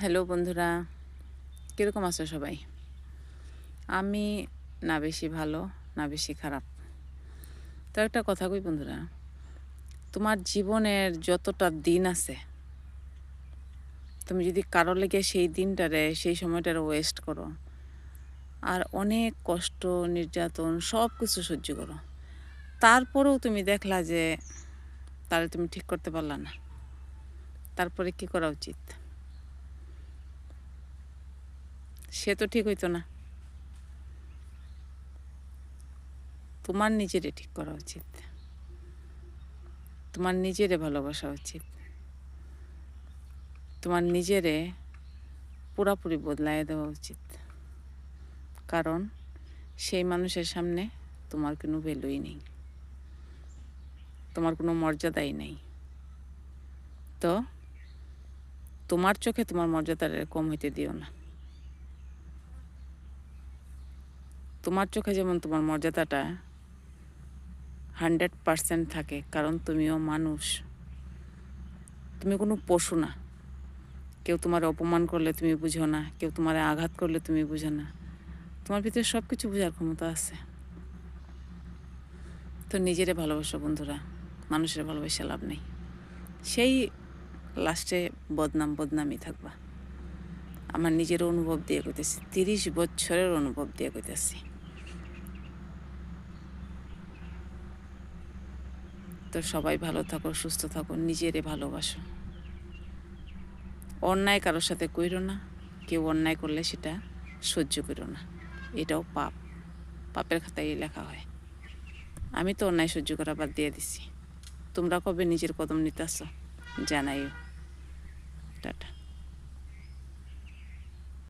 Hello বন্ধুরা, কীরকম আছো সবাই? আমি না বেশি ভালো, না বেশি খারাপ। তো একটা কথা কই বন্ধুরা, তোমার জীবনের যতটা দিন আছে, তুমি যদি কারো লেগে সেই দিনটারে, সেই সময়টারে ওয়েস্ট করো, আর অনেক কষ্ট, নির্যাতন সব কিছু সহ্য করো, তারপরেও তুমি দেখলা যে তারে তুমি ঠিক করতে পারলা না, তারপরে কি করা উচিত? সে তো ঠিক হইতো না। তোমার নিজেরে ঠিক করা উচিত, তোমার নিজেরে ভালোবাসা উচিত, তোমার নিজেরে পুরাপুরি বদলাইয়া দেওয়া উচিত। কারণ সেই মানুষের সামনে তোমার কোনো ভ্যালুই নেই, তোমার কোনো মর্যাদাই নেই। তো তোমার চোখে তোমার মর্যাদাটা কম হইতে দিও না। তোমার চোখে যেমন তোমার মর্যাদাটা 100% থাকে, কারণ তুমিও মানুষ, তুমি কোনো পশু না। কেউ তোমার অপমান করলে তুমি বুঝো না, কেউ তোমার আঘাত করলে তুমি বুঝো না। তোমার ভিতরে সব কিছু বোঝার ক্ষমতা আছে। তো নিজেরে ভালোবাসো বন্ধুরা, মানুষের ভালোবাসা লাভ নেই। সেই লাস্টে বদনামই থাকবা। আমার নিজের অনুভব দিয়ে কইতেছি, 30 বছরের অনুভব দিয়ে কইতেছি। তো সবাই ভালো থাকো, সুস্থ থাকো, নিজেরে ভালোবাসো। অন্যায় কারোর সাথে কইরো না, কেউ অন্যায় করলে সেটা সহ্য করো না, এটাও পাপ, পাপের খাতায় লেখা হয়। আমি তো অন্যায় সহ্য করা বাদ দিয়ে দিছি। তোমরা কবে নিজের কদম নিতে আসো জানাইও।